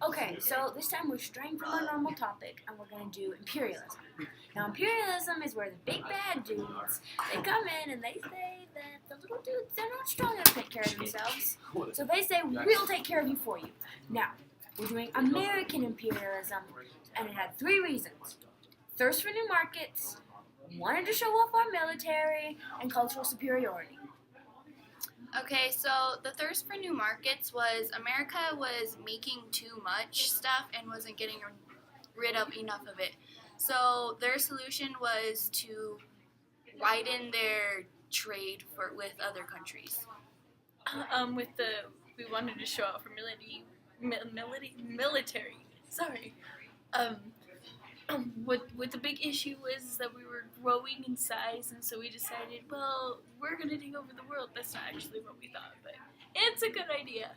Okay, so this time we're straying from our normal topic and we're going to do imperialism. Now, imperialism is where the big bad dudes, they come in and they say that the little dudes, they're not strong enough to take care of themselves. So they say, we'll take care of you for you. Now, we're doing American imperialism, and it had 3 reasons. Thirst for new markets, wanted to show off our military, and cultural superiority. Okay, so the thirst for new markets was America was making too much stuff and wasn't getting rid of enough of it. So their solution was to widen their trade with other countries. We wanted to show off our military. Sorry. What the big issue was that we were growing in size, and so we decided, well, we're gonna take over the world. That's not actually what we thought, but it's a good idea.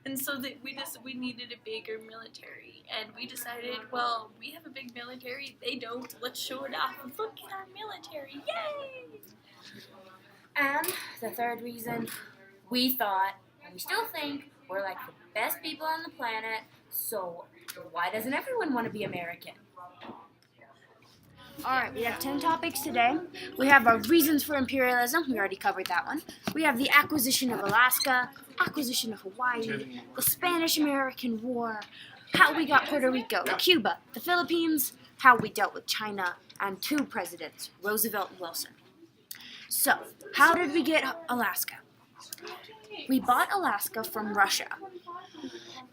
And so that we needed a bigger military, and we decided, well, we have a big military. They don't. Let's show it off. Look at our military! Yay! And the third reason, we thought, and we still think, we're like the best people on the planet, so why doesn't everyone want to be American? Alright, we have 10 topics today. We have our reasons for imperialism. We already covered that one. We have the acquisition of Alaska, acquisition of Hawaii, the Spanish-American War, how we got Puerto Rico, Cuba, the Philippines, how we dealt with China, and 2 presidents, Roosevelt and Wilson. So, how did we get Alaska? We bought Alaska from Russia,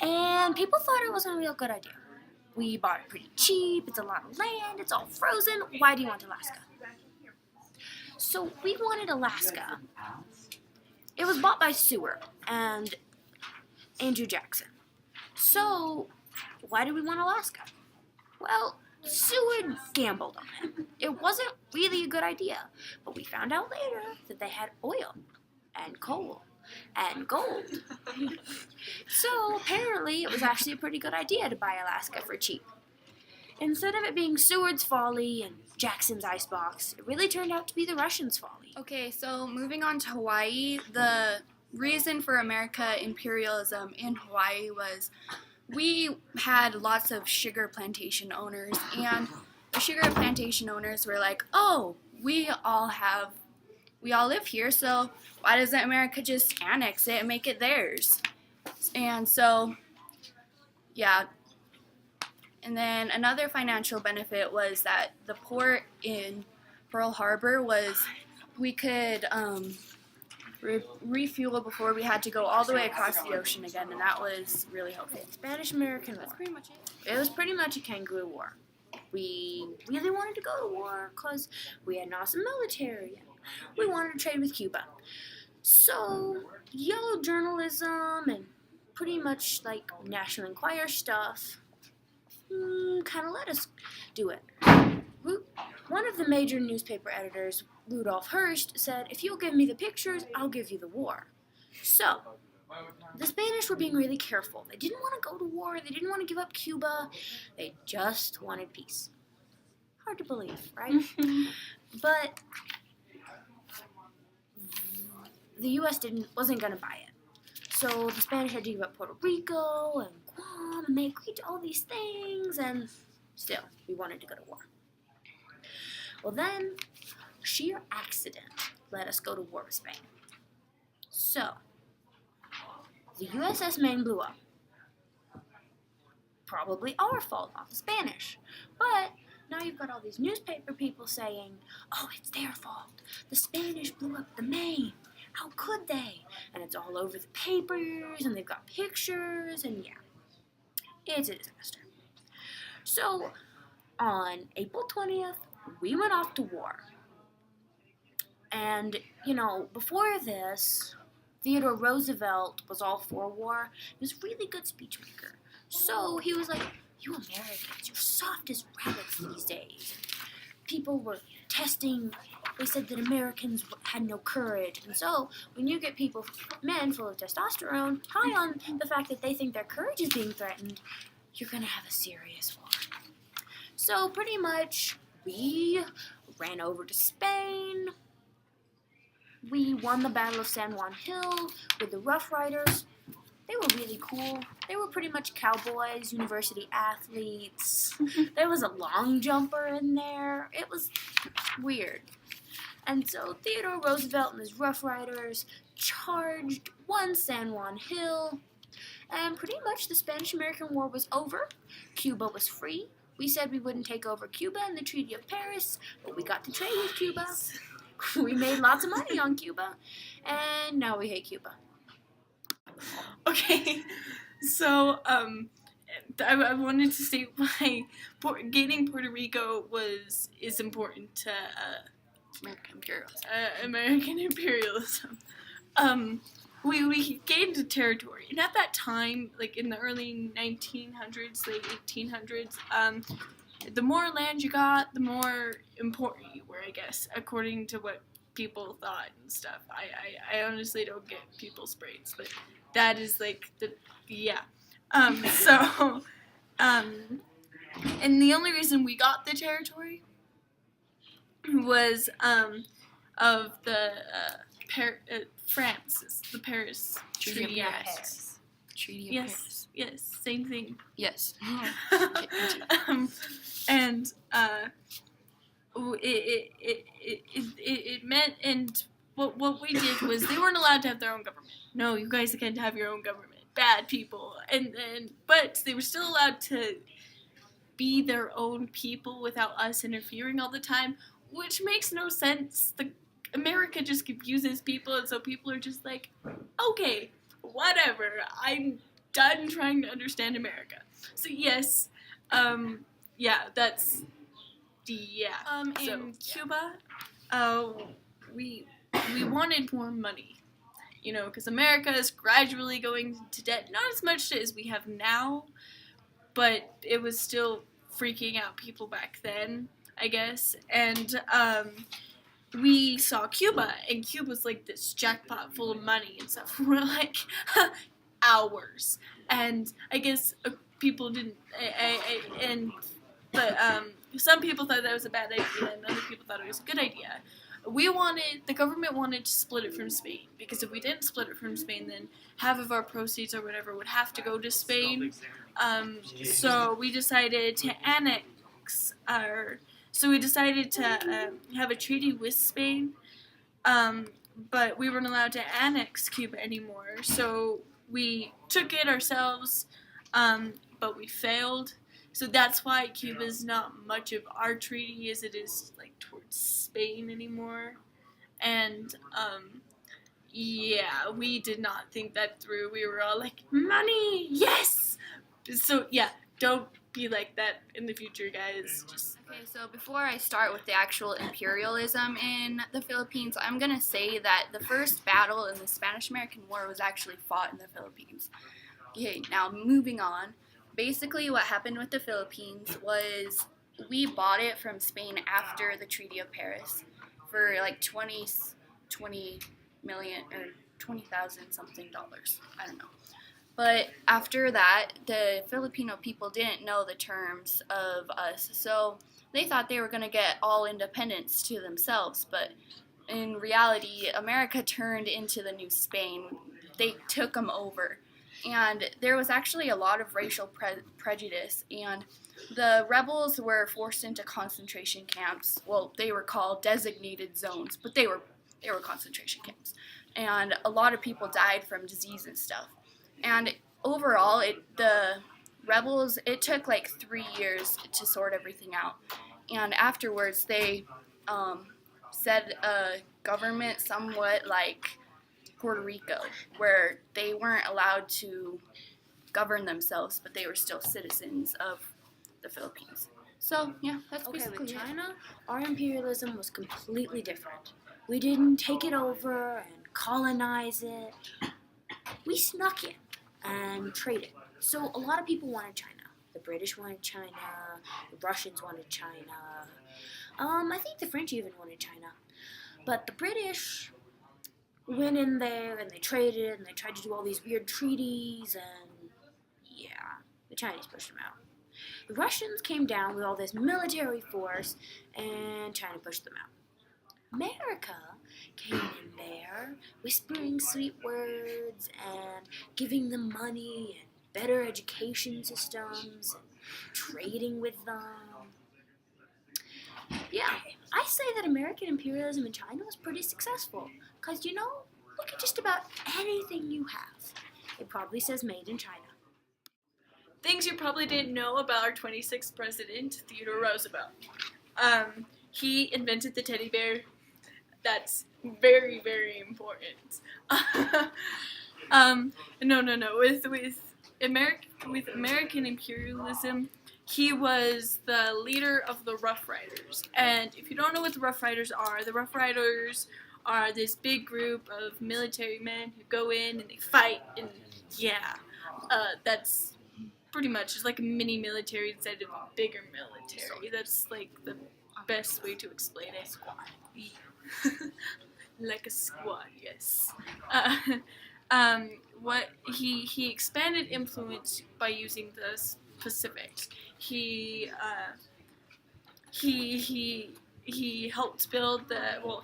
and people thought it wasn't a real good idea. We bought it pretty cheap, it's a lot of land, it's all frozen. Why do you want Alaska? So we wanted Alaska. It was bought by Seward and Andrew Jackson. So why do we want Alaska? Well, Seward gambled on it. It wasn't really a good idea, but we found out later that they had oil and coal and gold. So apparently it was actually a pretty good idea to buy Alaska for cheap. Instead of it being Seward's folly and Jackson's icebox, it really turned out to be the Russians' folly. Okay, so moving on to Hawaii, the reason for America imperialism in Hawaii was we had lots of sugar plantation owners, and the sugar plantation owners were like, oh, we all live here, so why doesn't America just annex it and make it theirs? And so, yeah. And then another financial benefit was that the port in Pearl Harbor we could refuel before we had to go all the way across the ocean again, and that was really helpful. Spanish-American War. That's pretty much it. It was pretty much a kangaroo war. We really wanted to go to war because we had an awesome military. We wanted to trade with Cuba. So, yellow journalism and pretty much like National Enquirer stuff kind of let us do it. One of the major newspaper editors, Rudolf Hearst, said, if you'll give me the pictures, I'll give you the war. So, the Spanish were being really careful. They didn't want to go to war. They didn't want to give up Cuba. They just wanted peace. Hard to believe, right? But the U.S. wasn't going to buy it. So the Spanish had to give up Puerto Rico and Guam, and they agreed to all these things, and still, we wanted to go to war. Well then, sheer accident let us go to war with Spain. So, the USS Maine blew up. Probably our fault, not the Spanish. But now you've got all these newspaper people saying, oh, it's their fault. The Spanish blew up the Maine. How could they? And it's all over the papers, and they've got pictures, and yeah, it's a disaster. So, on April 20th, we went off to war. And, before this, Theodore Roosevelt was all for war. He was a really good speechmaker. So he was like, you Americans, you're soft as rabbits these days. People were testing, they said that Americans had no courage. And so when you get men full of testosterone, high on the fact that they think their courage is being threatened, you're going to have a serious war. So pretty much we ran over to Spain. We won the Battle of San Juan Hill with the Rough Riders. They were really cool. They were pretty much cowboys, university athletes. There was a long jumper in there. It was weird. And so Theodore Roosevelt and his Rough Riders charged one San Juan Hill, and pretty much the Spanish-American War was over. Cuba was free. We said we wouldn't take over Cuba in the Treaty of Paris, but we got to trade with Cuba. We made lots of money on Cuba, and now we hate Cuba. Okay, so I wanted to state why gaining Puerto Rico is important to American imperialism. We gained a territory, and at that time, like in the early 1900s, late 1800s, the more land you got, the more important you were, I guess, according to what people thought and stuff. I honestly don't get people's brains, but that is like and the only reason we got the territory was of the France, the Paris Treaty of Paris. Treaty of Paris. Yes, same thing. Yes. And it meant, and what we did was they weren't allowed to have their own government. No, you guys can't have your own government. Bad people. But they were still allowed to be their own people without us interfering all the time, which makes no sense. America just confuses people, and so people are just like, okay, whatever. I'm done trying to understand America. So yes, that's in Cuba, we wanted more money, because America is gradually going into debt. Not as much as we have now, but it was still freaking out people back then, I guess. And we saw Cuba, and Cuba's like this jackpot full of money and stuff. We're like, ours. And I guess people didn't, but some people thought that was a bad idea, and other people thought it was a good idea. The government wanted to split it from Spain, because if we didn't split it from Spain, then half of our proceeds or whatever would have to go to Spain. So we decided to have a treaty with Spain, but we weren't allowed to annex Cuba anymore. So we took it ourselves, but we failed. So that's why Cuba's not much of our treaty as it is like towards Spain anymore. And we did not think that through. We were all like, money, yes. So yeah, don't be like that in the future, guys. Okay, so before I start with the actual imperialism in the Philippines, I'm gonna say that the first battle in the Spanish-American War was actually fought in the Philippines. Okay, now moving on. Basically, what happened with the Philippines was we bought it from Spain after the Treaty of Paris for like 20 million or 20,000 something dollars. I don't know. But after that, the Filipino people didn't know the terms of us, so they thought they were going to get all independence to themselves. But in reality, America turned into the new Spain. They took them over. And there was actually a lot of racial prejudice, and the rebels were forced into concentration camps. Well, they were called designated zones, but they were concentration camps. And a lot of people died from disease and stuff. And overall, the rebels, it took like 3 years to sort everything out. And afterwards, they set a government somewhat like Puerto Rico, where they weren't allowed to govern themselves, but they were still citizens of the Philippines. So, yeah, that's basically with it. China, our imperialism was completely different. We didn't take it over and colonize it. We snuck in and traded. So a lot of people wanted China. The British wanted China. The Russians wanted China. I think the French even wanted China. But the British went in there and they traded and they tried to do all these weird treaties, and the Chinese pushed them out. The Russians came down with all this military force, and China pushed them out. America came in there, whispering sweet words and giving them money and better education systems and trading with them. Yeah, I say that American imperialism in China was pretty successful. Because, look at just about anything you have. It probably says made in China. Things you probably didn't know about our 26th president, Theodore Roosevelt. He invented the teddy bear. That's very, very important. No. With American imperialism, he was the leader of the Rough Riders. And if you don't know what the Rough Riders are this big group of military men who go in and they fight, and that's pretty much it's like a mini military instead of a bigger military. That's like the best way to explain it. Like a squad, yes. What he expanded influence by using the Pacific. He helped build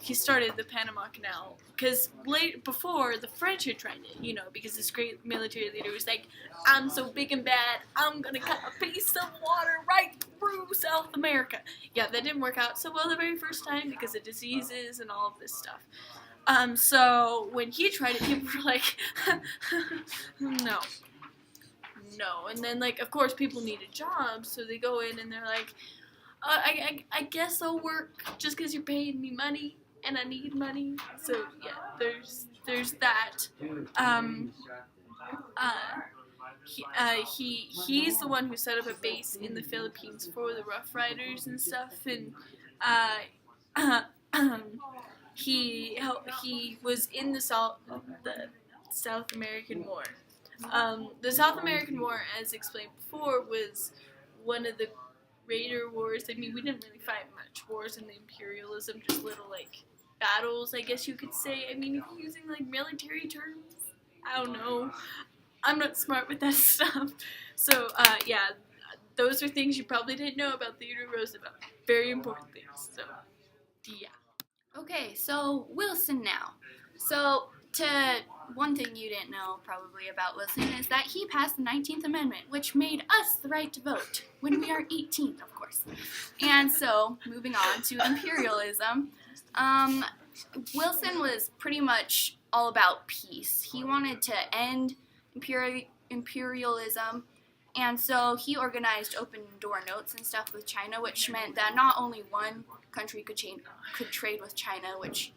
he started the Panama Canal because before the French had tried it, because this great military leader was like, I'm so big and bad, I'm gonna cut a piece of water right through South America. Yeah, that didn't work out so well the very first time because of diseases and all of this stuff. So when he tried it, people were like, no. And then, of course, people needed jobs, so they go in and they're like, I guess I'll work just because you're paying me money, and I need money. So, yeah, there's that. He's the one who set up a base in the Philippines for the Rough Riders and stuff, and he was in the South American War. The South American War, as explained before, was one of the greater wars. I mean, we didn't really fight much wars in the imperialism, just little, battles, I guess you could say. I mean, if you're using, military terms, I don't know. I'm not smart with that stuff. So, those are things you probably didn't know about Theodore Roosevelt. Very important things. So, yeah. Okay, so Wilson now. So, one thing you didn't know probably about Wilson is that he passed the 19th Amendment, which made us the right to vote when we are 18, of course. And so, moving on to imperialism, Wilson was pretty much all about peace. He wanted to end imperialism, and so he organized open door notes and stuff with China, which meant that not only one country could trade with China, which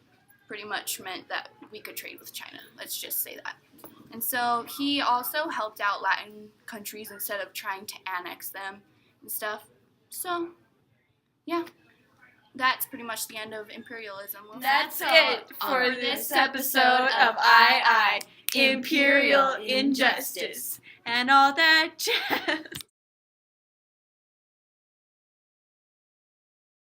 pretty much meant that we could trade with China. Let's just say that. And so he also helped out Latin countries instead of trying to annex them and stuff. So, yeah, that's pretty much the end of imperialism. That's it for this episode of Imperial Injustice and all that jazz.